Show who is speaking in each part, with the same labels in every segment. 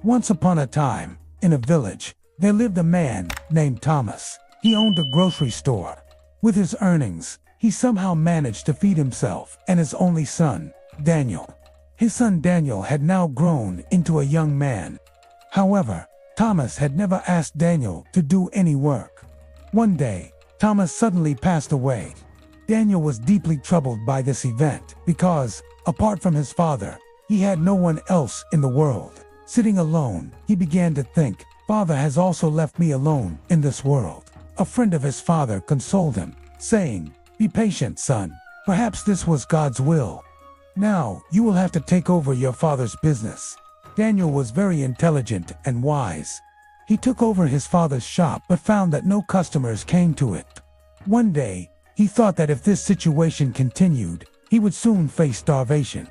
Speaker 1: Once upon a time, in a village, there lived a man named Thomas. He owned a grocery store. With his earnings, he somehow managed to feed himself and his only son, Daniel. His son Daniel had now grown into a young man. However, Thomas had never asked Daniel to do any work. One day, Thomas suddenly passed away. Daniel was deeply troubled by this event because, apart from his father, he had no one else in the world. Sitting alone, he began to think, "Father has also left me alone in this world." A friend of his father consoled him, saying, "Be patient, son. Perhaps this was God's will. Now, you will have to take over your father's business." Daniel was very intelligent and wise. He took over his father's shop but found that no customers came to it. One day, he thought that if this situation continued, he would soon face starvation.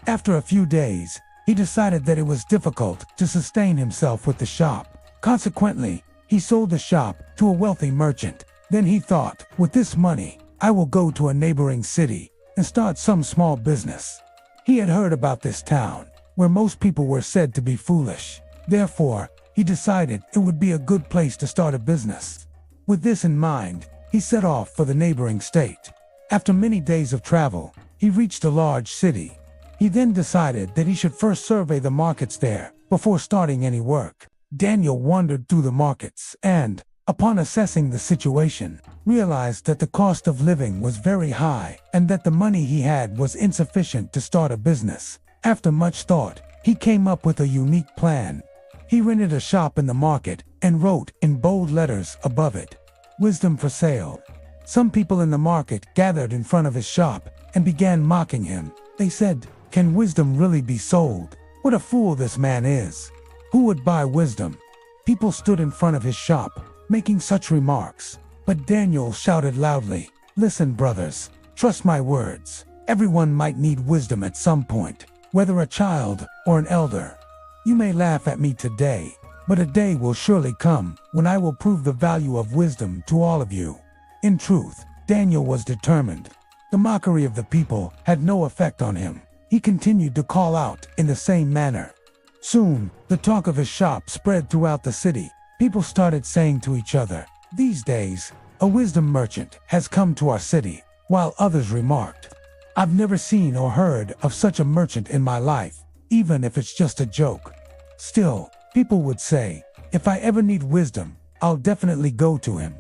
Speaker 1: After a few days, he decided that it was difficult to sustain himself with the shop. Consequently, he sold the shop to a wealthy merchant. Then he thought, "With this money, I will go to a neighboring city and start some small business." He had heard about this town, where most people were said to be foolish. Therefore, he decided it would be a good place to start a business. With this in mind, he set off for the neighboring state. After many days of travel, he reached a large city. He then decided that he should first survey the markets there before starting any work. Daniel wandered through the markets and, upon assessing the situation, realized that the cost of living was very high and that the money he had was insufficient to start a business. After much thought, he came up with a unique plan. He rented a shop in the market and wrote in bold letters above it, "Wisdom for sale." Some people in the market gathered in front of his shop and began mocking him. They said, "Can wisdom really be sold? What a fool this man is. Who would buy wisdom?" People stood in front of his shop, making such remarks. But Daniel shouted loudly, "Listen, brothers, trust my words. Everyone might need wisdom at some point, whether a child or an elder. You may laugh at me today, but a day will surely come when I will prove the value of wisdom to all of you." In truth, Daniel was determined. The mockery of the people had no effect on him. He continued to call out in the same manner. Soon, the talk of his shop spread throughout the city. People started saying to each other, "These days, a wisdom merchant has come to our city," while others remarked, "I've never seen or heard of such a merchant in my life, even if it's just a joke." Still, people would say, "If I ever need wisdom, I'll definitely go to him."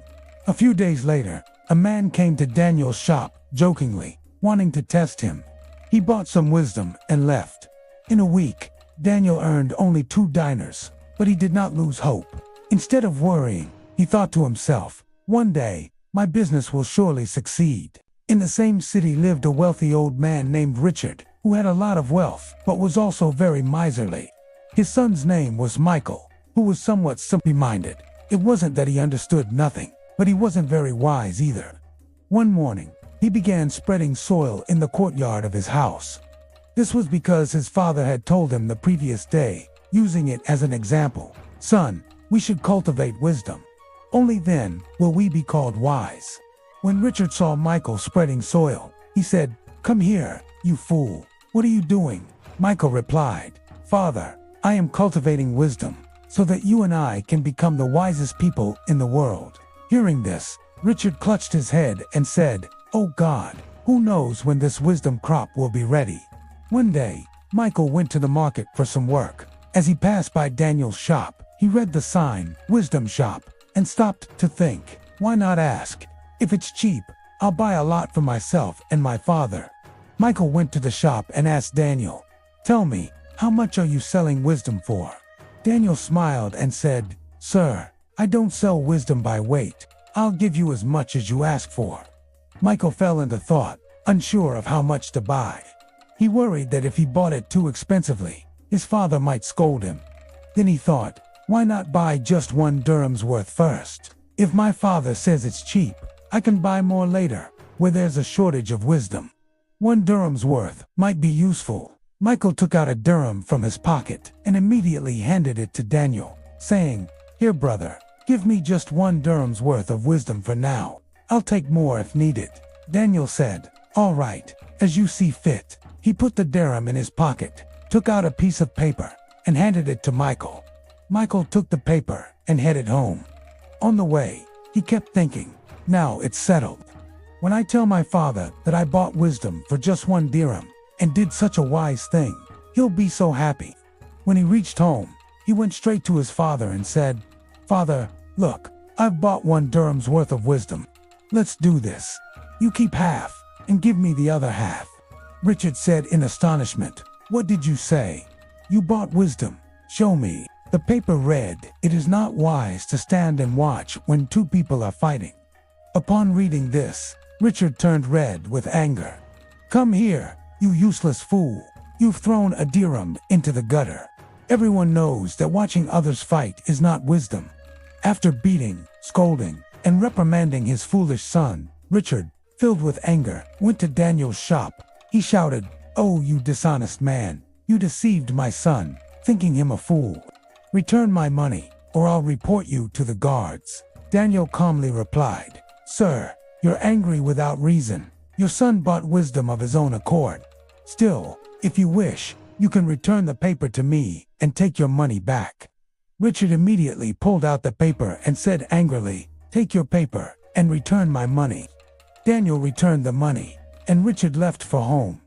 Speaker 1: A few days later, a man came to Daniel's shop, jokingly, wanting to test him. He bought some wisdom and left. In a week, Daniel earned only 2 dinars, but he did not lose hope. Instead of worrying, he thought to himself, "One day, my business will surely succeed." In the same city lived a wealthy old man named Richard, who had a lot of wealth, but was also very miserly. His son's name was Michael, who was somewhat simple-minded. It wasn't that he understood nothing, but he wasn't very wise either. One morning, he began spreading soil in the courtyard of his house. This was because his father had told him the previous day, using it as an example, "Son, we should cultivate wisdom. Only then will we be called wise." When Richard saw Michael spreading soil, he said, "Come here, you fool. What are you doing?" Michael replied, "Father, I am cultivating wisdom, so that you and I can become the wisest people in the world." Hearing this, Richard clutched his head and said, "Oh God, who knows when this wisdom crop will be ready?" One day, Michael went to the market for some work. As he passed by Daniel's shop, he read the sign, "Wisdom Shop," and stopped to think, "Why not ask? If it's cheap, I'll buy a lot for myself and my father." Michael went to the shop and asked Daniel, "Tell me, how much are you selling wisdom for?" Daniel smiled and said, "Sir, I don't sell wisdom by weight. I'll give you as much as you ask for." Michael fell into thought, unsure of how much to buy. He worried that if he bought it too expensively, his father might scold him. Then he thought, "Why not buy just 1 dirham's worth first? If my father says it's cheap, I can buy more later, where there's a shortage of wisdom." 1 dirham's worth might be useful. Michael took out a dirham from his pocket and immediately handed it to Daniel, saying, "Here, brother, give me just 1 dirham's worth of wisdom for now. I'll take more if needed." Daniel said, "All right, as you see fit." He put the dirham in his pocket, took out a piece of paper, and handed it to Michael. Michael took the paper and headed home. On the way, he kept thinking, now it's settled. When I tell my father that I bought wisdom for just 1 dirham and did such a wise thing, he'll be so happy. When he reached home, he went straight to his father and said, Father, look, I've bought 1 dirham's worth of wisdom. Let's do this. You keep half and give me the other half. Richard said in astonishment, What did you say? You bought wisdom. Show me. The paper read, It is not wise to stand and watch when 2 people are fighting. Upon reading this, Richard turned red with anger. Come here, you useless fool. You've thrown a dirham into the gutter. Everyone knows that watching others fight is not wisdom. After beating, scolding, and reprimanding his foolish son, Richard, filled with anger, went to Daniel's shop. He shouted, Oh, you dishonest man, you deceived my son, thinking him a fool. Return my money, or I'll report you to the guards. Daniel calmly replied, Sir, you're angry without reason. Your son bought wisdom of his own accord. Still, if you wish, you can return the paper to me and take your money back. Richard immediately pulled out the paper and said angrily, Take your paper and return my money. Daniel returned the money, and Richard left for home.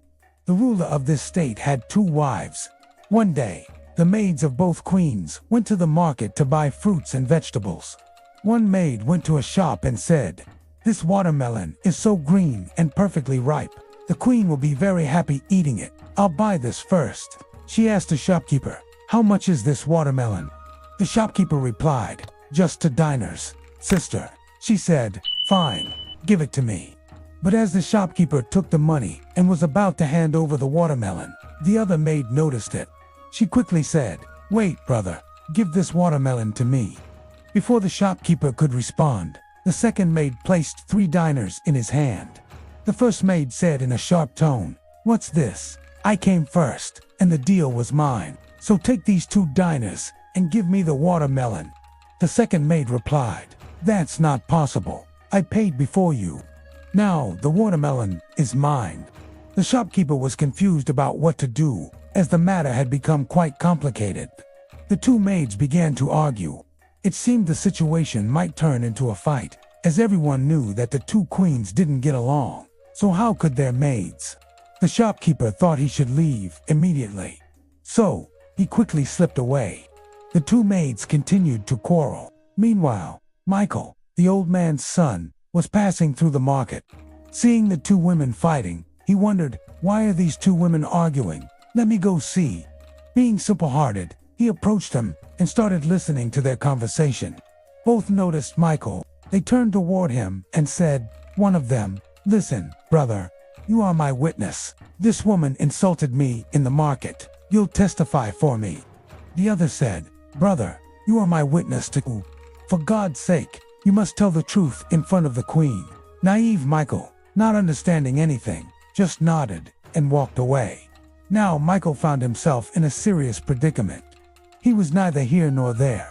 Speaker 1: The ruler of this state had 2 wives. One day, the maids of both queens went to the market to buy fruits and vegetables. One maid went to a shop and said, This watermelon is so green and perfectly ripe. The queen will be very happy eating it. I'll buy this first. She asked the shopkeeper, How much is this watermelon? The shopkeeper replied, Just 2 dinars, sister. She said, Fine, give it to me. But as the shopkeeper took the money and was about to hand over the watermelon, the other maid noticed it. She quickly said, Wait, brother, give this watermelon to me. Before the shopkeeper could respond, the second maid placed 3 dinars in his hand. The first maid said in a sharp tone, What's this? I came first, and the deal was mine. So take these 2 dinars and give me the watermelon. The second maid replied, That's not possible. I paid before you. Now the watermelon is mine. The shopkeeper was confused about what to do, as the matter had become quite complicated. The 2 maids began to argue. It seemed the situation might turn into a fight, as everyone knew that the 2 queens didn't get along. So how could their maids? The shopkeeper thought he should leave immediately. So, he quickly slipped away. The 2 maids continued to quarrel. Meanwhile, Michael, the old man's son, was passing through the market. Seeing the 2 women fighting, he wondered, Why are these 2 women arguing? Let me go see. Being simple-hearted, he approached them and started listening to their conversation. Both noticed Michael. They turned toward him and said, one of them, Listen, brother, you are my witness. This woman insulted me in the market. You'll testify for me. The other said, Brother, you are my witness too. For God's sake, you must tell the truth in front of the queen. Naive Michael, not understanding anything, just nodded and walked away. Now Michael found himself in a serious predicament. He was neither here nor there.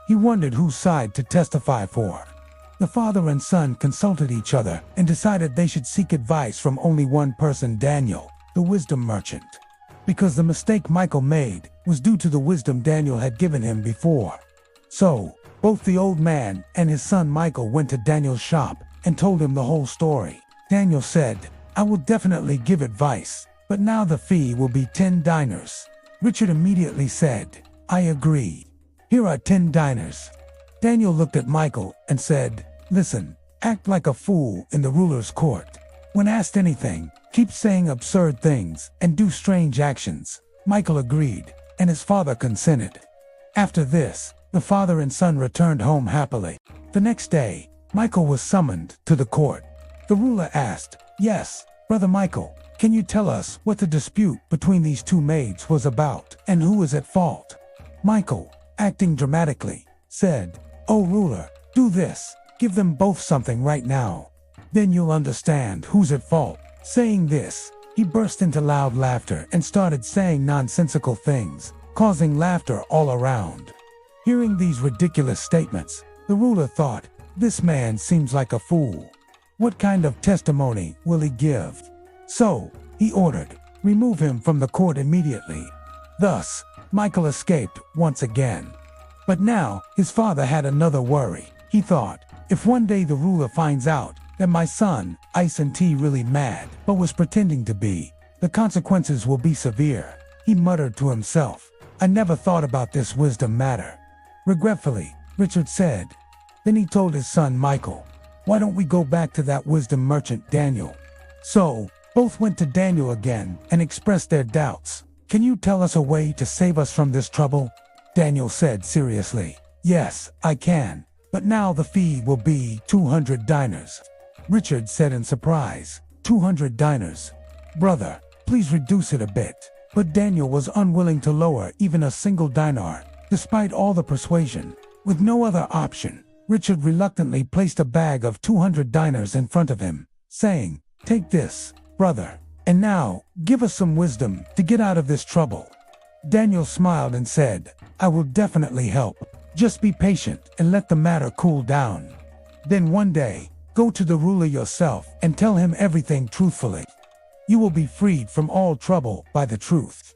Speaker 1: He wondered whose side to testify for. The father and son consulted each other and decided they should seek advice from only one person, Daniel, the wisdom merchant. Because the mistake Michael made was due to the wisdom Daniel had given him before. So, both the old man and his son Michael went to Daniel's shop and told him the whole story. Daniel said, I will definitely give advice, but now the fee will be 10 dinars. Richard immediately said, I agree. Here are 10 dinars. Daniel looked at Michael and said, Listen, act like a fool in the ruler's court. When asked anything, keep saying absurd things and do strange actions. Michael agreed, and his father consented. After this, the father and son returned home happily. The next day, Michael was summoned to the court. The ruler asked, Yes, Brother Michael, can you tell us what the dispute between these 2 maids was about and who is at fault? Michael, acting dramatically, said, Oh ruler, do this, give them both something right now. Then you'll understand who's at fault. Saying this, he burst into loud laughter and started saying nonsensical things, causing laughter all around. Hearing these ridiculous statements, the ruler thought, This man seems like a fool. What kind of testimony will he give? So, he ordered, Remove him from the court immediately. Thus, Michael escaped once again. But now, his father had another worry. He thought, if one day the ruler finds out that my son, Ice and Tea, really mad, but was pretending to be, the consequences will be severe. He muttered to himself, I never thought about this wisdom matter. Regretfully, Richard said. Then he told his son Michael, why don't we go back to that wisdom merchant Daniel? So, both went to Daniel again and expressed their doubts. Can you tell us a way to save us from this trouble? Daniel said seriously. Yes, I can. But now the fee will be 200 dinars. Richard said in surprise. 200 dinars. Brother, please reduce it a bit. But Daniel was unwilling to lower even a single dinar, despite all the persuasion. With no other option, Richard reluctantly placed a bag of 200 dinars in front of him, saying, Take this, brother, and now give us some wisdom to get out of this trouble. Daniel smiled and said, I will definitely help. Just be patient and let the matter cool down. Then one day, go to the ruler yourself and tell him everything truthfully. You will be freed from all trouble by the truth.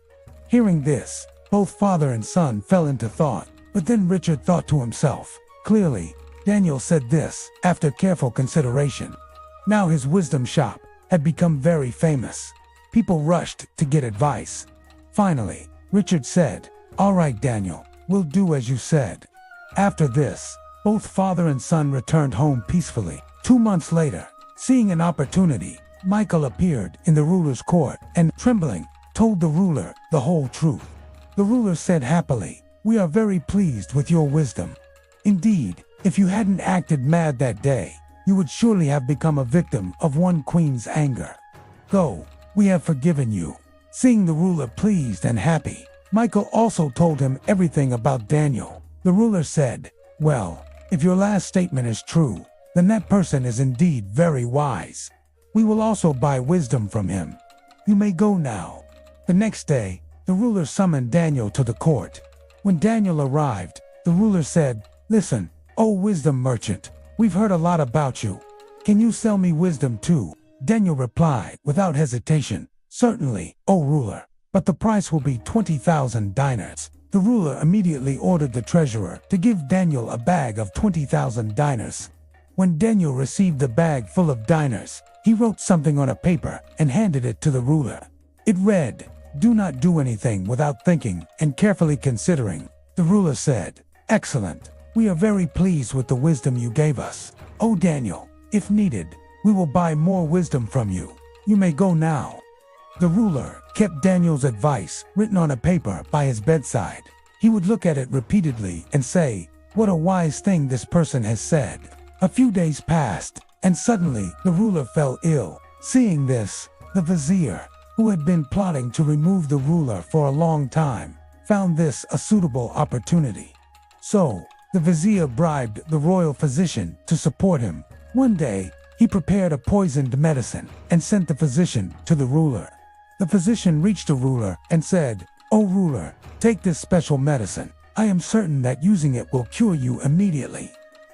Speaker 1: Hearing this, both father and son fell into thought, but then Richard thought to himself, clearly, Daniel said this after careful consideration. Now his wisdom shop had become very famous. People rushed to get advice. Finally, Richard said, All right, Daniel, we'll do as you said. After this, both father and son returned home peacefully. 2 months later, seeing an opportunity, Michael appeared in the ruler's court and, trembling, told the ruler the whole truth. The ruler said happily, We are very pleased with your wisdom. Indeed, if you hadn't acted mad that day, you would surely have become a victim of one queen's anger. Go, we have forgiven you. Seeing the ruler pleased and happy, Michael also told him everything about Daniel. The ruler said, Well, if your last statement is true, then that person is indeed very wise. We will also buy wisdom from him. You may go now. The next day, the ruler summoned Daniel to the court. When Daniel arrived, the ruler said, Listen, O wisdom merchant, we've heard a lot about you. Can you sell me wisdom too? Daniel replied without hesitation, Certainly, O ruler, but the price will be 20,000 dinars. The ruler immediately ordered the treasurer to give Daniel a bag of 20,000 dinars. When Daniel received the bag full of dinars, he wrote something on a paper and handed it to the ruler. It read, Do not do anything without thinking and carefully considering. The ruler said, Excellent. We are very pleased with the wisdom you gave us. O Daniel, if needed, we will buy more wisdom from you. You may go now. The ruler kept Daniel's advice written on a paper by his bedside. He would look at it repeatedly and say, What a wise thing this person has said. A few days passed, and suddenly the ruler fell ill. Seeing this, the vizier, who had been plotting to remove the ruler for a long time, found this a suitable opportunity. So, the vizier bribed the royal physician to support him. One day, he prepared a poisoned medicine and sent the physician to the ruler. The physician reached the ruler and said, O ruler, take this special medicine. I am certain that using it will cure you immediately.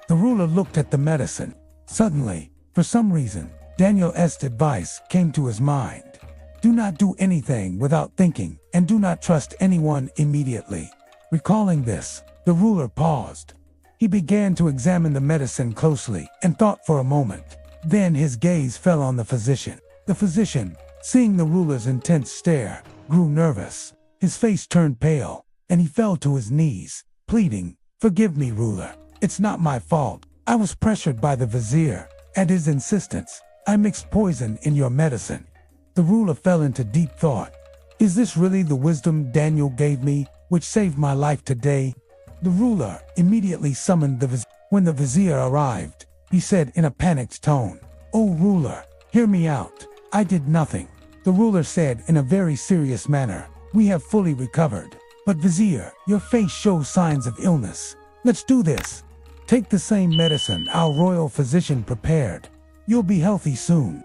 Speaker 1: The ruler looked at the medicine. Suddenly, for some reason, Daniel's advice came to his mind. Do not do anything without thinking, and do not trust anyone immediately. Recalling this, the ruler paused. He began to examine the medicine closely and thought for a moment. Then his gaze fell on the physician. The physician, seeing the ruler's intense stare, grew nervous. His face turned pale, and he fell to his knees, pleading, Forgive me, ruler. It's not my fault. I was pressured by the vizier. At his insistence, I mixed poison in your medicine. The ruler fell into deep thought. Is this really the wisdom Daniel gave me, which saved my life today? The ruler immediately summoned the vizier. When the vizier arrived, he said in a panicked tone, O ruler, hear me out. I did nothing. The ruler said in a very serious manner, We have fully recovered. But vizier, your face shows signs of illness. Let's do this. Take the same medicine our royal physician prepared. You'll be healthy soon.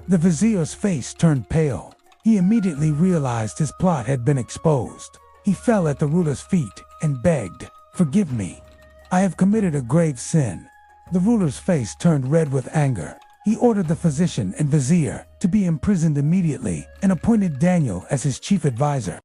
Speaker 1: The vizier's face turned pale. He immediately realized his plot had been exposed. He fell at the ruler's feet and begged, Forgive me. I have committed a grave sin. The ruler's face turned red with anger. He ordered the physician and vizier to be imprisoned immediately and appointed Daniel as his chief advisor.